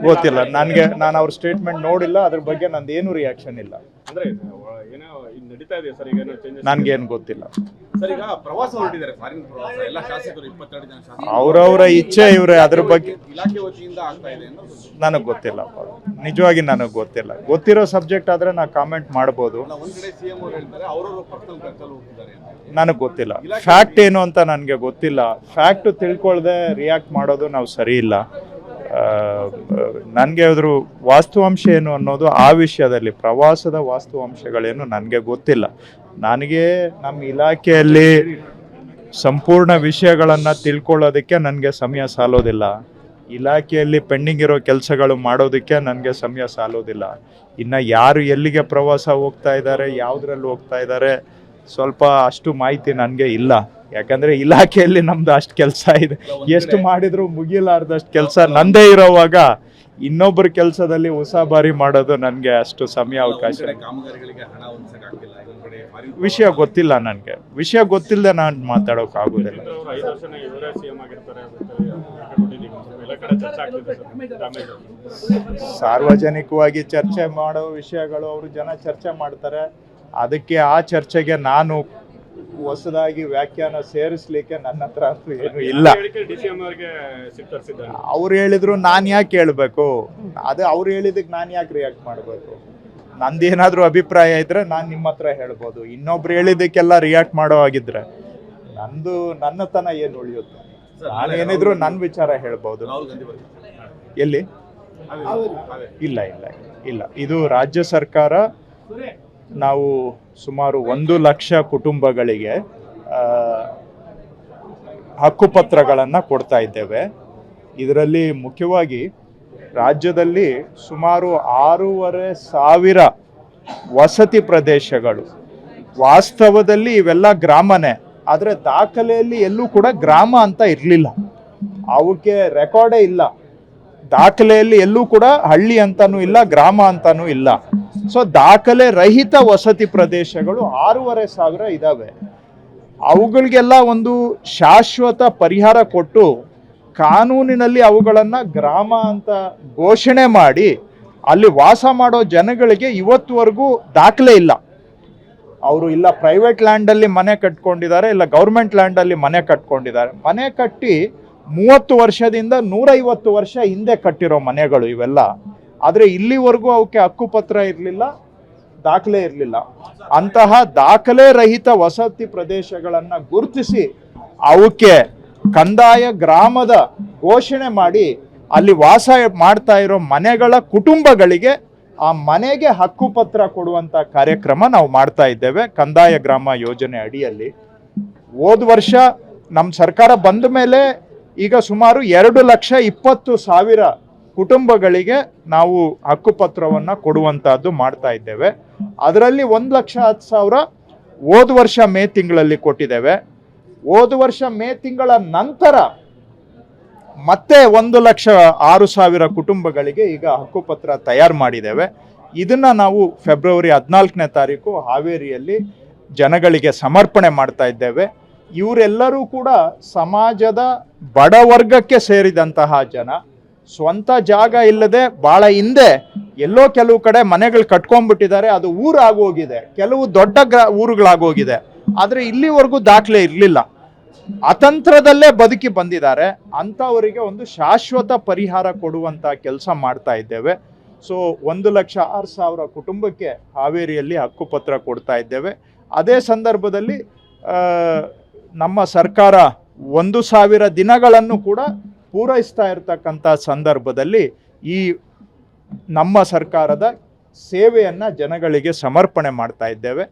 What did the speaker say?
ಗೊತ್ತಿಲ್ಲ ನನಗೆ, ನಾನು ಅವ್ರ ಸ್ಟೇಟ್ಮೆಂಟ್ ನೋಡಿಲ್ಲ, ಅದ್ರ ಬಗ್ಗೆ ನಂದೇನು ರಿಯಾಕ್ಷನ್ ಇಲ್ಲ. ನನ್ಗೇನು ಗೊತ್ತಿಲ್ಲ. ಅವರವರ ಇಚ್ಛೆ ಇವ್ರೆ, ಅದ್ರ ಬಗ್ಗೆ ನನಗೆ ಗೊತ್ತಿಲ್ಲ. ನಿಜವಾಗಿ ನನಗೆ ಗೊತ್ತಿಲ್ಲ. ಗೊತ್ತಿರೋ ಸಬ್ಜೆಕ್ಟ್ ಆದ್ರೆ ನಾ ಕಾಮೆಂಟ್ ಮಾಡ್ಬೋದು. ನನಗೆ ಗೊತ್ತಿಲ್ಲ. ಫ್ಯಾಕ್ಟ್ ಏನು ಅಂತ ನನಗೆ ಗೊತ್ತಿಲ್ಲ. ಫ್ಯಾಕ್ಟ್ ತಿಳ್ಕೊಳ್ದೆ ರಿಯಾಕ್ಟ್ ಮಾಡೋದು ನಾವು ಸರಿ ಇಲ್ಲ. ನನಗೆ ಅದ್ರ ವಾಸ್ತವಾಂಶ ಏನು ಅನ್ನೋದು, ಆ ವಿಷಯದಲ್ಲಿ ಪ್ರವಾಸದ ವಾಸ್ತವಾಂಶಗಳೇನು ನನಗೆ ಗೊತ್ತಿಲ್ಲ. ನನಗೆ ನಮ್ಮ ಇಲಾಖೆಯಲ್ಲಿ ಸಂಪೂರ್ಣ ವಿಷಯಗಳನ್ನು ತಿಳ್ಕೊಳ್ಳೋದಕ್ಕೆ ನನಗೆ ಸಮಯ ಸಾಲೋದಿಲ್ಲ. ಇಲಾಖೆಯಲ್ಲಿ ಪೆಂಡಿಂಗ್ ಇರೋ ಕೆಲಸಗಳು ಮಾಡೋದಕ್ಕೆ ನನಗೆ ಸಮಯ ಸಾಲೋದಿಲ್ಲ. ಇನ್ನು ಯಾರು ಎಲ್ಲಿಗೆ ಪ್ರವಾಸ ಹೋಗ್ತಾ ಇದ್ದಾರೆ, ಯಾವುದ್ರಲ್ಲಿ ಹೋಗ್ತಾ ಇದ್ದಾರೆ, ಸ್ವಲ್ಪ ಅಷ್ಟು ಮಾಹಿತಿ ನನಗೆ ಇಲ್ಲ. ಯಾಕಂದರೆ ಇಲಾಖೆಯಲ್ಲಿ ನಮ್ದು ಅಷ್ಟು ಕೆಲಸ ಇದೆ. ಎಷ್ಟು ಮಾಡಿದ್ರು ಮುಗಿಲಾರ್ದಷ್ಟು ಕೆಲಸ ನಂದೇ ಇರೋವಾಗ ಇನ್ನೊಬ್ಬರ ಕೆಲಸದಲ್ಲಿ ಉಸಾಬಾರಿ ಮಾಡೋದು ನನಗೆ ಅಷ್ಟು ಸಮಯ ಅವಕಾಶ. ವಿಷಯ ಗೊತ್ತಿಲ್ಲ ನನಗೆ. ವಿಷಯ ಗೊತ್ತಿಲ್ಲದೆ ನಾನು ಮಾತಾಡೋಕ್ಕಾಗೋದಿಲ್ಲ. ಸಾರ್ವಜನಿಕವಾಗಿ ಚರ್ಚೆ ಮಾಡೋ ವಿಷಯಗಳು ಅವರು ಜನ ಚರ್ಚೆ ಮಾಡ್ತಾರೆ. ಅದಕ್ಕೆ ಆ ಚರ್ಚೆಗೆ ನಾನು ಹೊಸದಾಗಿ ವ್ಯಾಖ್ಯಾನ ಸೇರಿಸ್ಲಿಕ್ಕೆ ನನ್ನ ಹತ್ರ ಏನು ಇಲ್ಲ. ಅವ್ರು ಹೇಳಿದ್ರು ನಾನು ಯಾಕೆ ಹೇಳ್ಬೇಕು? ಅದು ಅವ್ರು ಹೇಳಿದಕ್ಕೆ ನಾನು ಯಾಕೆ ರಿಯಾಕ್ಟ್ ಮಾಡಬೇಕು? ನಂದೇನಾದ್ರೂ ಅಭಿಪ್ರಾಯ ಇದ್ರೆ ನಾನು ನಿಮ್ಮ ಹತ್ರ ಹೇಳ್ಬೋದು. ಇನ್ನೊಬ್ರು ಹೇಳಿದ್ದಕ್ಕೆಲ್ಲ ರಿಯಾಕ್ಟ್ ಮಾಡೋ ಆಗಿದ್ರೆ ನನ್ನತನ ಏನು ಉಳಿಯುತ್ತೆ? ನಾನು ಏನಿದ್ರು ನನ್ನ ವಿಚಾರ ಹೇಳ್ಬೋದು. ಎಲ್ಲಿ? ಇಲ್ಲ ಇಲ್ಲ ಇಲ್ಲ. ಇದು ರಾಜ್ಯ ಸರ್ಕಾರ, ನಾವು ಸುಮಾರು 1 ಲಕ್ಷ ಕುಟುಂಬಗಳಿಗೆ ಹಕ್ಕುಪತ್ರಗಳನ್ನು ಕೊಡ್ತಾ ಇದ್ದೇವೆ. ಇದರಲ್ಲಿ ಮುಖ್ಯವಾಗಿ ರಾಜ್ಯದಲ್ಲಿ ಸುಮಾರು 6,500 ವಸತಿ ಪ್ರದೇಶಗಳು. ವಾಸ್ತವದಲ್ಲಿ ಇವೆಲ್ಲ ಗ್ರಾಮನೇ, ಆದರೆ ದಾಖಲೆಯಲ್ಲಿ ಎಲ್ಲೂ ಕೂಡ ಗ್ರಾಮ ಅಂತ ಇರಲಿಲ್ಲ. ಅವಕ್ಕೆ ರೆಕಾರ್ಡೇ ಇಲ್ಲ. ದಾಖಲೆಯಲ್ಲಿ ಎಲ್ಲೂ ಕೂಡ ಹಳ್ಳಿ ಅಂತಾನೂ ಇಲ್ಲ, ಗ್ರಾಮ ಅಂತಾನೂ ಇಲ್ಲ. ಸೊ ದಾಖಲೆ ರಹಿತ ವಸತಿ ಪ್ರದೇಶಗಳು 6,500 ಇದ್ದಾವೆ. ಅವುಗಳಿಗೆಲ್ಲ ಒಂದು ಶಾಶ್ವತ ಪರಿಹಾರ ಕೊಟ್ಟು ಕಾನೂನಿನಲ್ಲಿ ಅವುಗಳನ್ನು ಗ್ರಾಮ ಅಂತ ಘೋಷಣೆ ಮಾಡಿ ಅಲ್ಲಿ ವಾಸ ಮಾಡೋ ಜನಗಳಿಗೆ ಇವತ್ತುವರೆಗೂ ದಾಖಲೆ ಇಲ್ಲ. ಅವರು ಇಲ್ಲ ಪ್ರೈವೇಟ್ ಲ್ಯಾಂಡಲ್ಲಿ ಮನೆ ಕಟ್ಕೊಂಡಿದ್ದಾರೆ, ಇಲ್ಲ ಗೌರ್ಮೆಂಟ್ ಲ್ಯಾಂಡಲ್ಲಿ ಮನೆ ಕಟ್ಕೊಂಡಿದ್ದಾರೆ. ಮನೆ ಕಟ್ಟಿ 30 ವರ್ಷದಿಂದ 150 ವರ್ಷ ಹಿಂದೆ ಕಟ್ಟಿರೋ ಮನೆಗಳು ಇವೆಲ್ಲ. ಆದರೆ ಇಲ್ಲಿವರೆಗೂ ಅವಕ್ಕೆ ಹಕ್ಕುಪತ್ರ ಇರಲಿಲ್ಲ, ದಾಖಲೆ ಇರಲಿಲ್ಲ. ಅಂತಹ ದಾಖಲೆ ರಹಿತ ವಸತಿ ಪ್ರದೇಶಗಳನ್ನು ಗುರುತಿಸಿ ಅವಕ್ಕೆ ಕಂದಾಯ ಗ್ರಾಮದ ಘೋಷಣೆ ಮಾಡಿ ಅಲ್ಲಿ ವಾಸ ಮಾಡ್ತಾ ಇರೋ ಮನೆಗಳ ಕುಟುಂಬಗಳಿಗೆ ಆ ಮನೆಗೆ ಹಕ್ಕುಪತ್ರ ಕೊಡುವಂಥ ಕಾರ್ಯಕ್ರಮ ನಾವು ಮಾಡ್ತಾ ಇದ್ದೇವೆ ಕಂದಾಯ ಗ್ರಾಮ ಯೋಜನೆ ಅಡಿಯಲ್ಲಿ. ಹೋದ ವರ್ಷ ನಮ್ಮ ಸರ್ಕಾರ ಬಂದ ಮೇಲೆ ಈಗ ಸುಮಾರು 2,20,000 ಕುಟುಂಬಗಳಿಗೆ ನಾವು ಹಕ್ಕುಪತ್ರವನ್ನು ಕೊಡುವಂಥದ್ದು ಮಾಡ್ತಾ ಇದ್ದೇವೆ. ಅದರಲ್ಲಿ 1,10,000 ಹೋದ ವರ್ಷ ಮೇ ತಿಂಗಳಲ್ಲಿ ಕೊಟ್ಟಿದ್ದೇವೆ. ಹೋದ ವರ್ಷ ಮೇ ತಿಂಗಳ ನಂತರ ಮತ್ತೆ 1,06,000 ಕುಟುಂಬಗಳಿಗೆ ಈಗ ಹಕ್ಕುಪತ್ರ ತಯಾರು ಮಾಡಿದ್ದೇವೆ. ಇದನ್ನು ನಾವು ಫೆಬ್ರವರಿ 14ನೇ ತಾರೀಕು ಹಾವೇರಿಯಲ್ಲಿ ಜನಗಳಿಗೆ ಸಮರ್ಪಣೆ ಮಾಡ್ತಾ ಇದ್ದೇವೆ. ಇವರೆಲ್ಲರೂ ಕೂಡ ಸಮಾಜದ ಬಡವರ್ಗಕ್ಕೆ ಸೇರಿದಂತಹ ಜನ. ಸ್ವಂತ ಜಾಗ ಇಲ್ಲದೆ ಭಾಳ ಹಿಂದೆ ಎಲ್ಲೋ ಕೆಲವು ಕಡೆ ಮನೆಗಳು ಕಟ್ಕೊಂಡ್ಬಿಟ್ಟಿದ್ದಾರೆ. ಅದು ಊರಾಗೋಗಿದೆ, ಕೆಲವು ದೊಡ್ಡ ಊರುಗಳಾಗೋಗಿದೆ. ಆದರೆ ಇಲ್ಲಿವರೆಗೂ ದಾಖಲೆ ಇರಲಿಲ್ಲ, ಅತಂತ್ರದಲ್ಲೇ ಬದುಕಿ ಬಂದಿದ್ದಾರೆ. ಅಂಥವರಿಗೆ ಒಂದು ಶಾಶ್ವತ ಪರಿಹಾರ ಕೊಡುವಂಥ ಕೆಲಸ ಮಾಡ್ತಾ ಇದ್ದೇವೆ. ಸೊ 1,06,000 ಕುಟುಂಬಕ್ಕೆ ಹಾವೇರಿಯಲ್ಲಿ ಹಕ್ಕುಪತ್ರ ಕೊಡ್ತಾ ಇದ್ದೇವೆ. ಅದೇ ಸಂದರ್ಭದಲ್ಲಿ ನಮ್ಮ ಸರ್ಕಾರ 1,000 ದಿನಗಳನ್ನು ಕೂಡ ಪೂರೈಸ್ತಾ ಇರತಕ್ಕಂಥ ಸಂದರ್ಭದಲ್ಲಿ ಈ ನಮ್ಮ ಸರ್ಕಾರದ ಸೇವೆಯನ್ನು ಜನಗಳಿಗೆ ಸಮರ್ಪಣೆ ಮಾಡ್ತಾ ಇದ್ದೇವೆ.